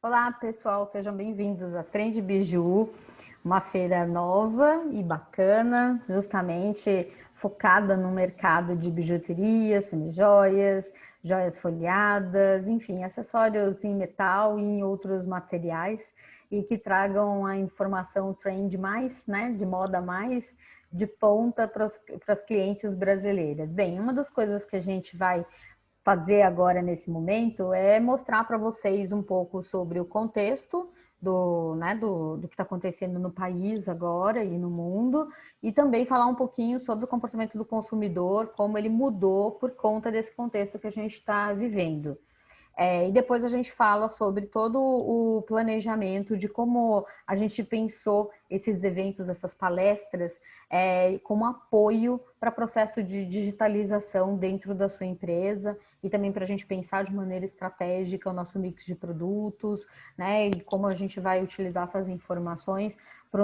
Olá, pessoal, sejam bem-vindos a Trend Biju, uma feira nova e bacana, justamente focada no mercado de bijuterias, semijoias, joias folheadas, enfim, acessórios em metal e em outros materiais e que tragam a informação trend mais, né, de moda mais de ponta para as clientes brasileiras. Bem, uma das coisas que a gente vai fazer agora nesse momento é mostrar para vocês um pouco sobre o contexto do que está acontecendo no país agora e no mundo, e também falar um pouquinho sobre o comportamento do consumidor, como ele mudou por conta desse contexto que a gente está vivendo. E depois a gente fala sobre todo o planejamento de como a gente pensou esses eventos, essas palestras, como apoio para o processo de digitalização dentro da sua empresa e também para a gente pensar de maneira estratégica o nosso mix de produtos, né? E como a gente vai utilizar essas informações para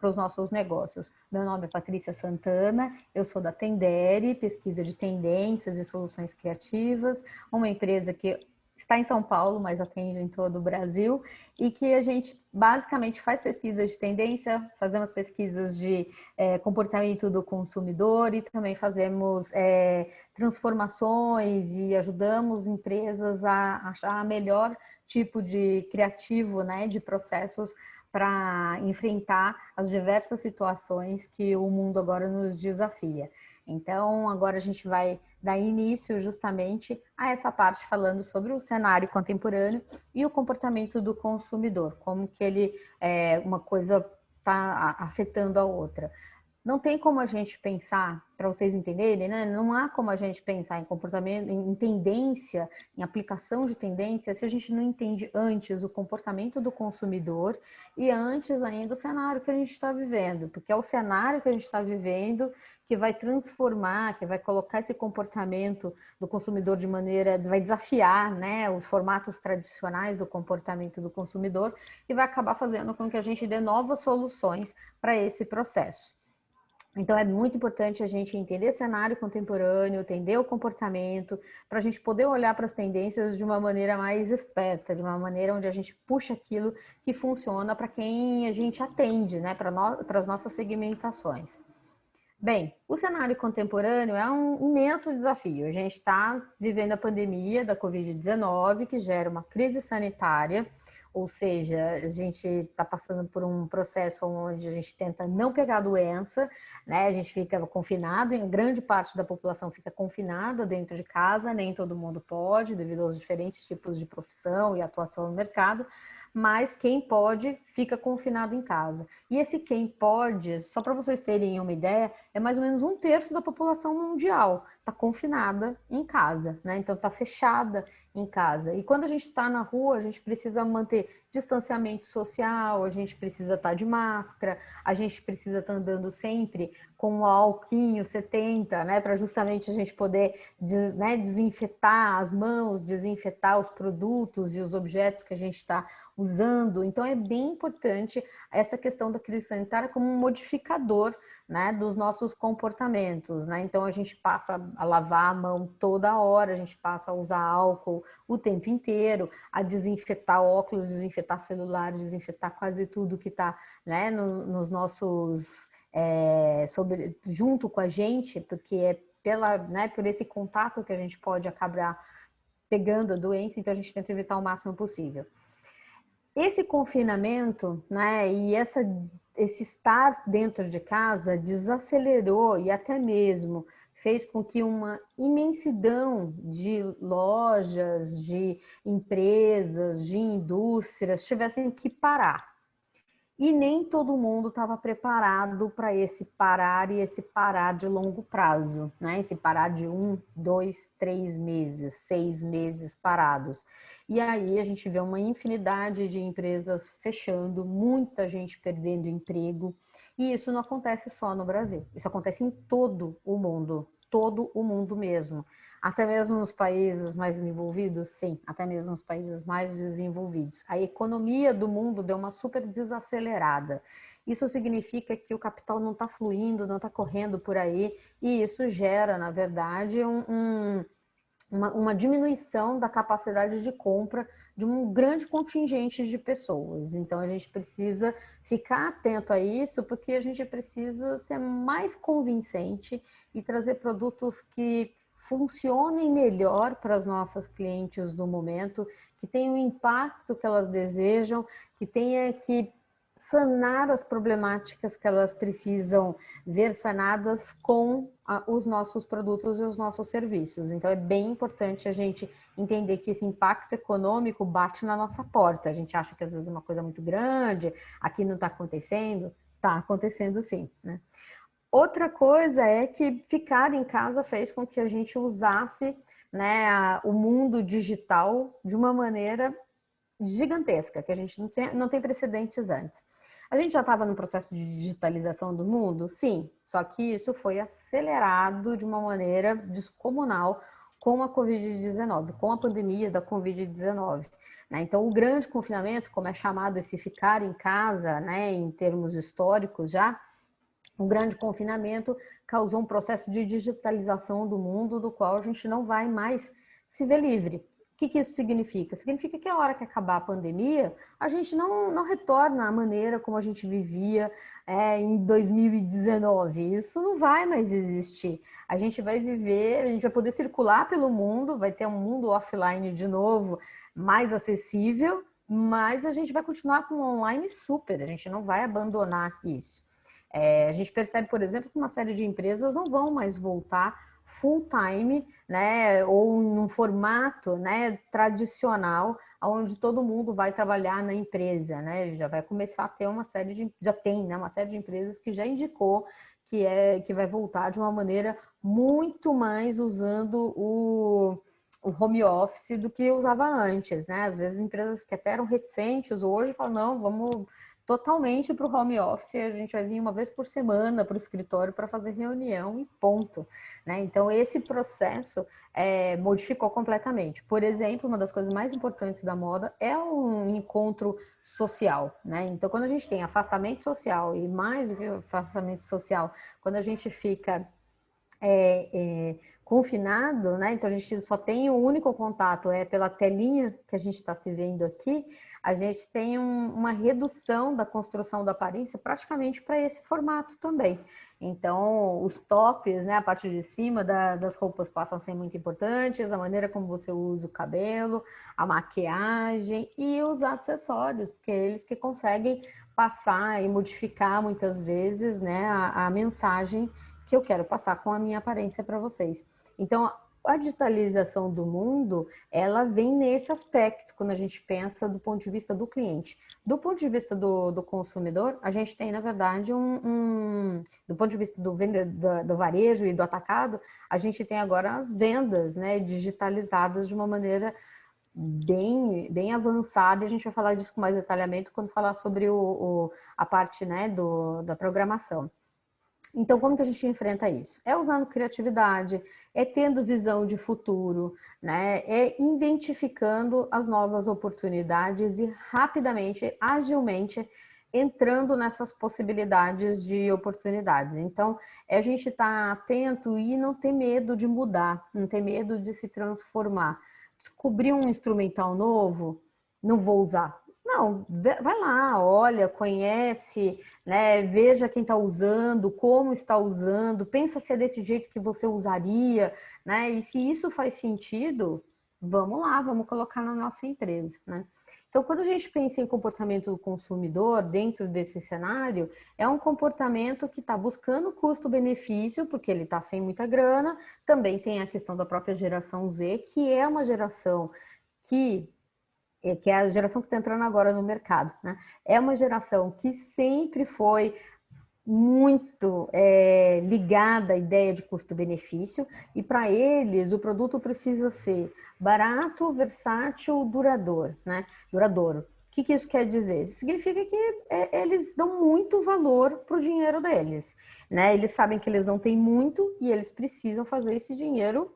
os nossos negócios. Meu nome é Patrícia Santana, eu sou da Tendere, pesquisa de tendências e soluções criativas, uma empresa que está em São Paulo, mas atende em todo o Brasil, e que a gente basicamente faz pesquisa de tendência, fazemos pesquisas de comportamento do consumidor e também fazemos transformações e ajudamos empresas a achar melhor tipo de criativo, né, de processos para enfrentar as diversas situações que o mundo agora nos desafia. Então, agora a gente vai dar início justamente a essa parte falando sobre o cenário contemporâneo e o comportamento do consumidor, como que uma coisa está afetando a outra. Não tem como a gente pensar, para vocês entenderem, né? Não há como a gente pensar em comportamento, em tendência, em aplicação de tendência, se a gente não entende antes o comportamento do consumidor e antes ainda o cenário que a gente está vivendo, porque é o cenário que a gente está vivendo que vai transformar, que vai colocar esse comportamento do consumidor de maneira, vai desafiar, né, os formatos tradicionais do comportamento do consumidor e vai acabar fazendo com que a gente dê novas soluções para esse processo. Então, é muito importante a gente entender o cenário contemporâneo, entender o comportamento, para a gente poder olhar para as tendências de uma maneira mais esperta, de uma maneira onde a gente puxa aquilo que funciona para quem a gente atende, né, para as nossas segmentações. Bem, o cenário contemporâneo é um imenso desafio. A gente está vivendo a pandemia da Covid-19, que gera uma crise sanitária, ou seja, a gente está passando por um processo onde a gente tenta não pegar a doença, né? A gente fica confinado, e grande parte da população fica confinada dentro de casa, nem todo mundo pode, devido aos diferentes tipos de profissão e atuação no mercado, mas quem pode fica confinado em casa. E esse quem pode, só para vocês terem uma ideia, é mais ou menos um terço da população mundial está confinada em casa, né? Então está fechada em casa. E quando a gente está na rua, a gente precisa manter distanciamento social, a gente precisa estar de máscara, a gente precisa estar andando sempre com o álcool 70, né? Para justamente a gente poder, né, desinfetar as mãos, desinfetar os produtos e os objetos que a gente está usando. Então é bem importante essa questão da crise sanitária como um modificador, né, dos nossos comportamentos, né? Então a gente passa a lavar a mão toda hora, a gente passa a usar álcool o tempo inteiro, a desinfetar óculos, desinfetar celular, desinfetar quase tudo que está, né, nos nossos junto com a gente, porque é né, por esse contato que a gente pode acabar pegando a doença, então a gente tenta evitar o máximo possível. Esse confinamento, né, e esse estar dentro de casa desacelerou e até mesmo fez com que uma imensidão de lojas, de empresas, de indústrias tivessem que parar. E nem todo mundo estava preparado para esse parar e esse parar de longo prazo, né? Esse parar de 1, 2, 3 meses, 6 meses parados. E aí a gente vê uma infinidade de empresas fechando, muita gente perdendo emprego. E isso não acontece só no Brasil, isso acontece em todo o mundo mesmo. Até mesmo nos países mais desenvolvidos, sim, até mesmo nos países mais desenvolvidos. A economia do mundo deu uma super desacelerada. Isso significa que o capital não está fluindo, não está correndo por aí, e isso gera, na verdade, uma diminuição da capacidade de compra de um grande contingente de pessoas. Então, a gente precisa ficar atento a isso, porque a gente precisa ser mais convincente e trazer produtos que funcionem melhor para as nossas clientes do momento, que tenham o impacto que elas desejam, que tenha que sanar as problemáticas que elas precisam ver sanadas com os nossos produtos e os nossos serviços. Então, é bem importante a gente entender que esse impacto econômico bate na nossa porta. A gente acha que às vezes é uma coisa muito grande, aqui não está acontecendo. Está acontecendo sim, né? Outra coisa é que ficar em casa fez com que a gente usasse, né, o mundo digital de uma maneira gigantesca, que a gente não tem precedentes antes. A gente já estava no processo de digitalização do mundo? Sim, só que isso foi acelerado de uma maneira descomunal com a Covid-19, com a pandemia da Covid-19. Né? Então, o grande confinamento, como é chamado esse ficar em casa, né, em termos históricos já, o grande confinamento causou um processo de digitalização do mundo, do qual a gente não vai mais se ver livre. O que isso significa? Significa que a hora que acabar a pandemia, a gente não retorna à maneira como a gente vivia em 2019. Isso não vai mais existir. A gente vai viver, a gente vai poder circular pelo mundo, vai ter um mundo offline de novo, mais acessível, mas a gente vai continuar com o online super, a gente não vai abandonar isso. A gente percebe, por exemplo, que uma série de empresas não vão mais voltar full time, né, ou num formato, né, tradicional, onde todo mundo vai trabalhar na empresa, né, já vai começar a ter uma série de, já tem, né, uma série de empresas que já indicou que vai voltar de uma maneira muito mais usando o home office do que usava antes, né, às vezes empresas que até eram reticentes hoje falam, não, vamos totalmente para o home office, a gente vai vir uma vez por semana para o escritório para fazer reunião e ponto. Né? Então, esse processo modificou completamente. Por exemplo, uma das coisas mais importantes da moda é um encontro social. Né? Então, quando a gente tem afastamento social, e mais do que afastamento social, quando a gente fica confinado, né? Então a gente só tem o único contato pela telinha que a gente está se vendo aqui, a gente tem uma redução da construção da aparência praticamente para esse formato também. Então os tops, né, a parte de cima das roupas passam a ser muito importantes, a maneira como você usa o cabelo, a maquiagem e os acessórios, porque é eles que conseguem passar e modificar muitas vezes, né, a mensagem que eu quero passar com a minha aparência para vocês. Então, a digitalização do mundo, ela vem nesse aspecto, quando a gente pensa do ponto de vista do cliente. Do ponto de vista do consumidor, a gente tem, na verdade, do ponto de vista do varejo e do atacado, a gente tem agora as vendas, né, digitalizadas de uma maneira bem avançada, e a gente vai falar disso com mais detalhamento quando falar sobre a parte, né, da programação. Então, como que a gente enfrenta isso? É usando criatividade, é tendo visão de futuro, né? É identificando as novas oportunidades e rapidamente, agilmente, entrando nessas possibilidades de oportunidades. Então, é a gente estar atento e não ter medo de mudar, não ter medo de se transformar. Descobrir um instrumental novo, não vou usar. Não, vai lá, olha, conhece, né? Veja quem está usando, como está usando, pensa se é desse jeito que você usaria, né? E se isso faz sentido, vamos lá, vamos colocar na nossa empresa, né? Então, quando a gente pensa em comportamento do consumidor dentro desse cenário, é um comportamento que está buscando custo-benefício, porque ele está sem muita grana. Também tem a questão da própria geração Z, que é uma geração que é a geração que está entrando agora no mercado, né? É uma geração que sempre foi muito ligada à ideia de custo-benefício, e para eles o produto precisa ser barato, versátil, duradouro, né? Duradouro. O que isso quer dizer? Significa que eles dão muito valor para o dinheiro deles, né? Eles sabem que eles não têm muito e eles precisam fazer esse dinheiro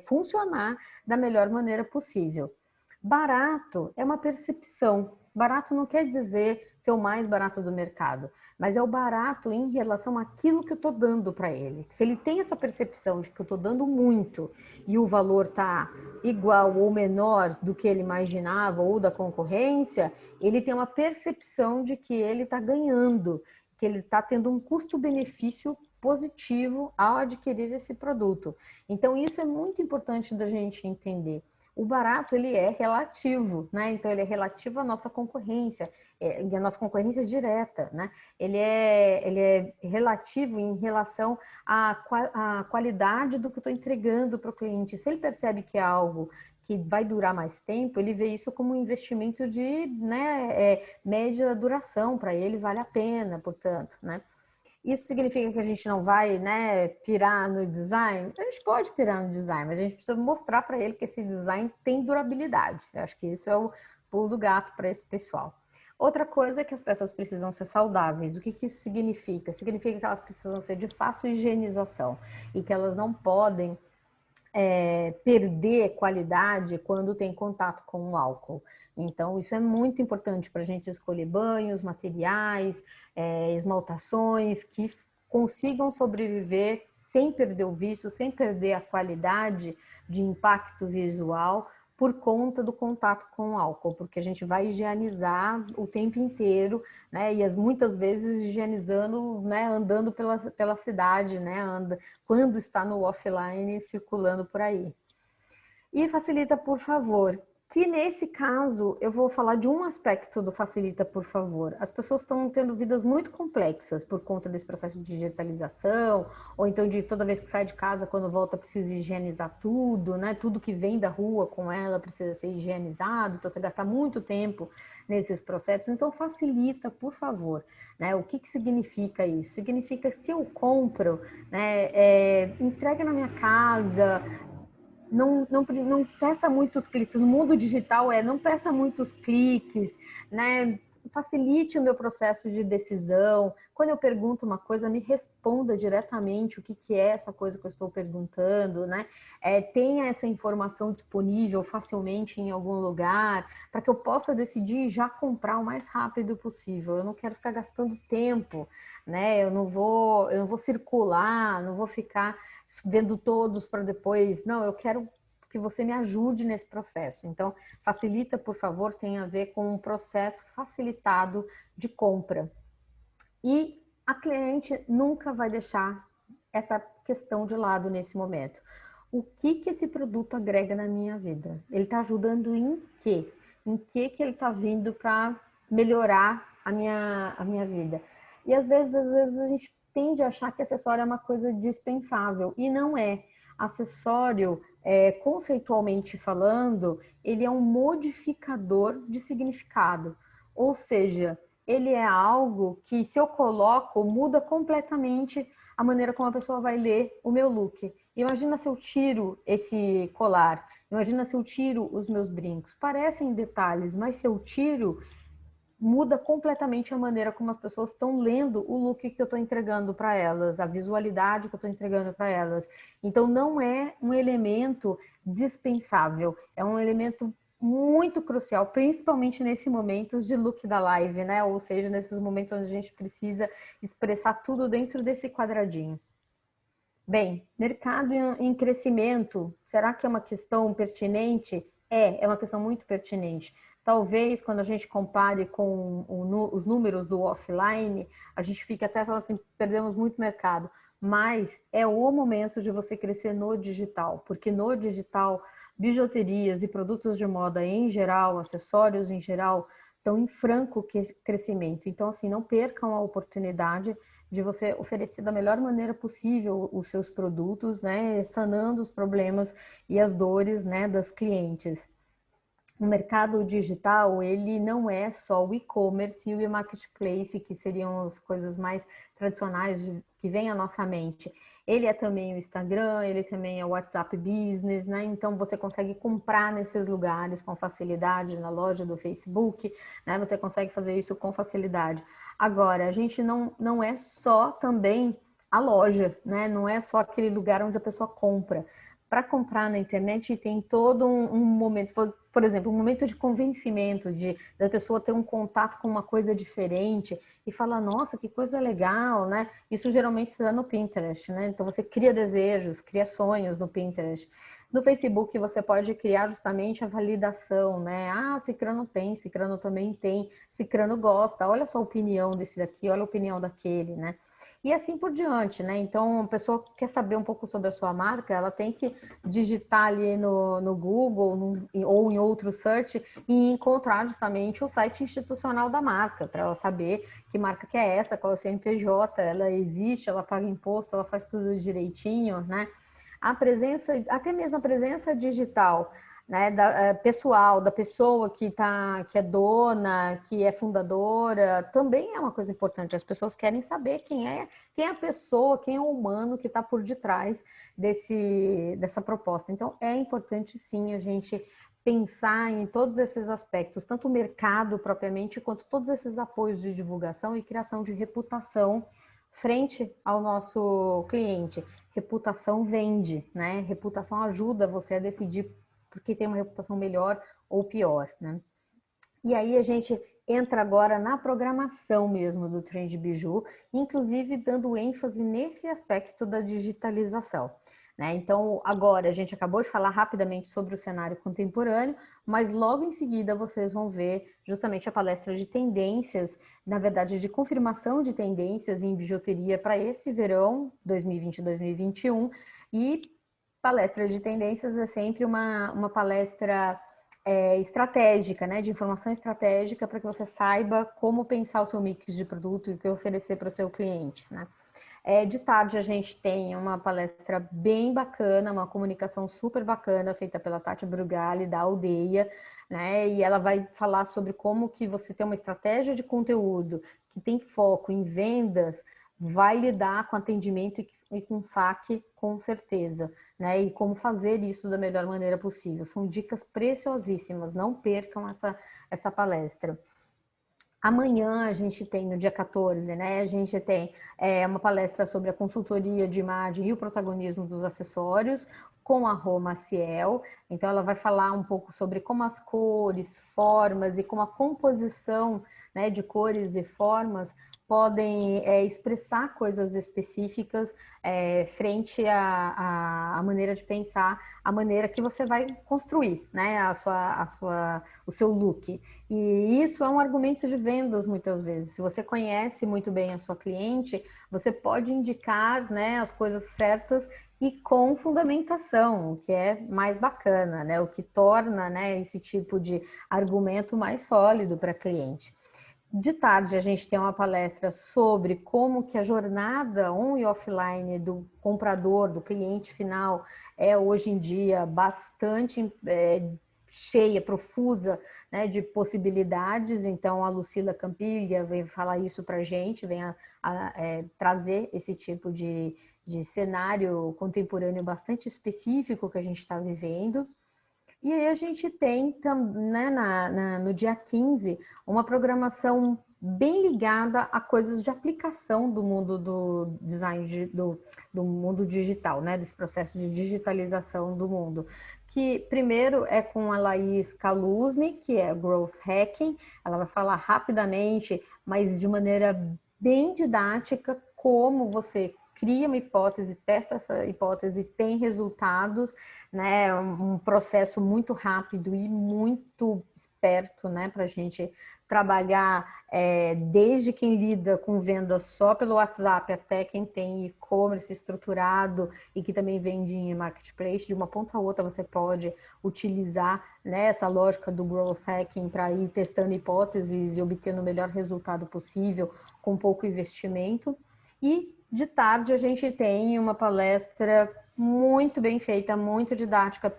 funcionar da melhor maneira possível. Barato é uma percepção. Barato não quer dizer ser o mais barato do mercado, mas é o barato em relação àquilo que eu estou dando para ele. Se ele tem essa percepção de que eu estou dando muito e o valor está igual ou menor do que ele imaginava ou da concorrência, ele tem uma percepção de que ele está ganhando, que ele está tendo um custo-benefício positivo ao adquirir esse produto. Então, isso é muito importante da gente entender. O barato, ele é relativo, né? Então, ele é relativo à nossa concorrência, à nossa concorrência direta, né? Ele é relativo em relação à qualidade do que eu estou entregando para o cliente. Se ele percebe que é algo que vai durar mais tempo, ele vê isso como um investimento de, né, média duração, para ele vale a pena, portanto, né? Isso significa que a gente não vai, né, pirar no design? A gente pode pirar no design, mas a gente precisa mostrar para ele que esse design tem durabilidade. Eu acho que isso é o pulo do gato para esse pessoal. Outra coisa é que as peças precisam ser saudáveis. O que isso significa? Significa que elas precisam ser de fácil higienização e que elas não podem perder qualidade quando tem contato com o álcool. Então, isso é muito importante para a gente escolher banhos, materiais, esmaltações que consigam sobreviver sem perder o vício, sem perder a qualidade de impacto visual por conta do contato com o álcool, porque a gente vai higienizar o tempo inteiro, né? E muitas vezes higienizando, né? Andando pela cidade, né? Quando está no offline, circulando por aí. E facilita, por favor, que nesse caso eu vou falar de um aspecto do facilita, por favor. As pessoas estão tendo vidas muito complexas por conta desse processo de digitalização, ou então de toda vez que sai de casa, quando volta, precisa higienizar tudo, né? Tudo que vem da rua com ela precisa ser higienizado, então você gasta muito tempo nesses processos. Então facilita, por favor. Né? O que significa isso? Significa que se eu compro, né, entrega na minha casa. Não peça muitos cliques. No mundo digital não peça muitos cliques, né? Facilite o meu processo de decisão. Quando eu pergunto uma coisa, me responda diretamente o que é essa coisa que eu estou perguntando, né? Tenha essa informação disponível facilmente em algum lugar, para que eu possa decidir já comprar o mais rápido possível. Eu não quero ficar gastando tempo, né? Eu não vou circular, não vou ficar vendo todos para depois. Não, eu quero que você me ajude nesse processo. Então, facilita, por favor, tem a ver com um processo facilitado de compra. E a cliente nunca vai deixar essa questão de lado nesse momento. O que esse produto agrega na minha vida? Ele está ajudando em quê? Em que ele está vindo para melhorar a minha vida? E às vezes a gente tende a achar que acessório é uma coisa dispensável, e não é. Acessório, conceitualmente falando, ele é um modificador de significado, ou seja, ele é algo que, se eu coloco, muda completamente a maneira como a pessoa vai ler o meu look. Imagina se eu tiro esse colar, imagina se eu tiro os meus brincos. Parecem detalhes, mas se eu tiro, muda completamente a maneira como as pessoas estão lendo o look que eu estou entregando para elas, a visualidade que eu estou entregando para elas. Então, não é um elemento dispensável, é um elemento muito crucial, principalmente nesses momentos de look da live, né? Ou seja, nesses momentos onde a gente precisa expressar tudo dentro desse quadradinho. Bem, mercado em crescimento, será que é uma questão pertinente? É uma questão muito pertinente. Talvez, quando a gente compare com os números do offline, a gente fica até falando assim, perdemos muito mercado. Mas é o momento de você crescer no digital, porque no digital, bijuterias e produtos de moda em geral, acessórios em geral, estão em franco crescimento. Então, assim, não percam a oportunidade de você oferecer da melhor maneira possível os seus produtos, né, sanando os problemas e as dores, né, das clientes. O mercado digital, ele não é só o e-commerce e o marketplace, que seriam as coisas mais tradicionais que vêm à nossa mente. Ele é também o Instagram, ele também é o WhatsApp Business, né? Então, você consegue comprar nesses lugares com facilidade, na loja do Facebook, né? Você consegue fazer isso com facilidade. Agora, a gente não é só também a loja, né? Não é só aquele lugar onde a pessoa compra. para comprar na internet tem todo um momento, por exemplo, um momento de convencimento, da pessoa ter um contato com uma coisa diferente e falar, nossa, que coisa legal, né? Isso geralmente se dá no Pinterest, né? Então você cria desejos, cria sonhos no Pinterest. No Facebook você pode criar justamente a validação, né? Ah, Cicrano tem, Cicrano também tem, Cicrano gosta, olha a sua opinião desse daqui, olha a opinião daquele, né? E assim por diante, né? Então, a pessoa quer saber um pouco sobre a sua marca, ela tem que digitar ali no Google ou em outro search e encontrar justamente o site institucional da marca, para ela saber que marca que é essa, qual é o CNPJ, ela existe, ela paga imposto, ela faz tudo direitinho, né? A presença, até mesmo a presença digital, né, pessoal, da pessoa que é dona, que é fundadora, também é uma coisa importante. As pessoas querem saber quem é a pessoa, quem é o humano que está por detrás dessa proposta. Então, é importante sim a gente pensar em todos esses aspectos, tanto o mercado propriamente, quanto todos esses apoios de divulgação e criação de reputação frente ao nosso cliente. Reputação vende, né? Reputação ajuda você a decidir porque tem uma reputação melhor ou pior, né? E aí a gente entra agora na programação mesmo do Trend Biju, inclusive dando ênfase nesse aspecto da digitalização. Né? Então, agora a gente acabou de falar rapidamente sobre o cenário contemporâneo, mas logo em seguida vocês vão ver justamente a palestra de tendências, na verdade, de confirmação de tendências em bijuteria para esse verão 2020-2021. E palestra de tendências é sempre uma palestra estratégica, né, de informação estratégica para que você saiba como pensar o seu mix de produto e o que oferecer para o seu cliente, né. De tarde a gente tem uma palestra bem bacana, uma comunicação super bacana feita pela Tati Brugali da Aldeia, né? E ela vai falar sobre como que você tem uma estratégia de conteúdo que tem foco em vendas, vai lidar com atendimento e com saque com certeza, né? E como fazer isso da melhor maneira possível. São dicas preciosíssimas, não percam essa palestra. Amanhã a gente tem, no dia 14, né? A gente tem uma palestra sobre a consultoria de imagem e o protagonismo dos acessórios com a Rô Maciel. Então, ela vai falar um pouco sobre como as cores, formas e como a composição, né, de cores e formas podem expressar coisas específicas frente à maneira de pensar, a maneira que você vai construir, né, o seu look. E isso é um argumento de vendas muitas vezes. Se você conhece muito bem a sua cliente, você pode indicar, né, as coisas certas e com fundamentação, o que é mais bacana, né, o que torna, né, esse tipo de argumento mais sólido para cliente. De tarde, a gente tem uma palestra sobre como que a jornada on e offline do comprador, do cliente final, é hoje em dia bastante cheia, profusa, né, de possibilidades. Então, a Lucila Campiglia vem falar isso para a gente, vem trazer esse tipo de cenário contemporâneo bastante específico que a gente está vivendo. E aí a gente tem, né, no dia 15, uma programação bem ligada a coisas de aplicação do mundo do design, do mundo digital, né, desse processo de digitalização do mundo. Que primeiro é com a Laís Kaluzny, que é Growth Hacking. Ela vai falar rapidamente, mas de maneira bem didática, como você cria uma hipótese, testa essa hipótese, tem resultados, né? Um processo muito rápido e muito esperto, né? Para a gente trabalhar desde quem lida com venda só pelo WhatsApp até quem tem e-commerce estruturado e que também vende em marketplace. De uma ponta a outra você pode utilizar, né, essa lógica do growth hacking para ir testando hipóteses e obtendo o melhor resultado possível com pouco investimento. E de tarde a gente tem uma palestra muito bem feita, muito didática,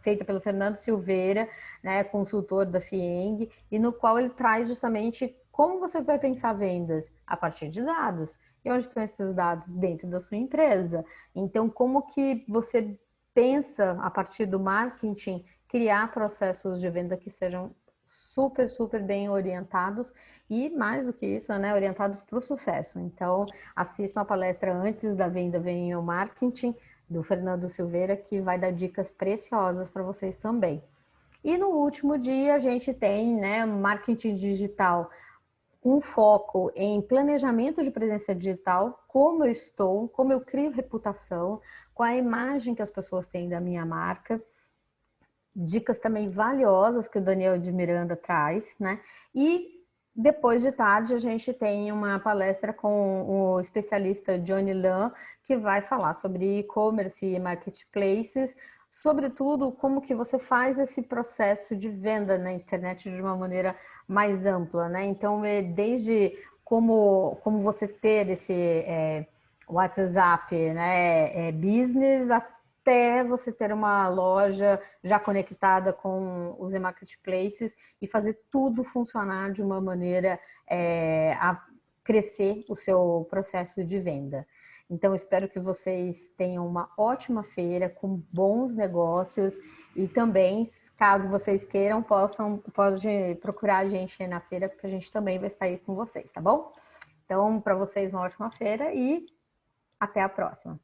feita pelo Fernando Silveira, né, consultor da FIENG, e no qual ele traz justamente como você vai pensar vendas a partir de dados. E onde estão esses dados? Dentro da sua empresa. Então, como que você pensa, a partir do marketing, criar processos de venda que sejam super, super bem orientados e, mais do que isso, né, orientados para o sucesso. Então, assistam a palestra Antes da Venda Vem o Marketing, do Fernando Silveira, que vai dar dicas preciosas para vocês também. E no último dia a gente tem, né, marketing digital, um foco em planejamento de presença digital, como eu estou, como eu crio reputação, qual a imagem que as pessoas têm da minha marca. Dicas também valiosas que o Daniel de Miranda traz, né? E depois de tarde a gente tem uma palestra com o especialista Johnny Lan, que vai falar sobre e-commerce e marketplaces, sobretudo como que você faz esse processo de venda na internet de uma maneira mais ampla, né? Então, desde como você ter esse WhatsApp, né, business, até você ter uma loja já conectada com os e-marketplaces e fazer tudo funcionar de uma maneira a crescer o seu processo de venda. Então, espero que vocês tenham uma ótima feira com bons negócios e também, caso vocês queiram, pode procurar a gente aí na feira, porque a gente também vai estar aí com vocês, tá bom? Então, para vocês, uma ótima feira e até a próxima.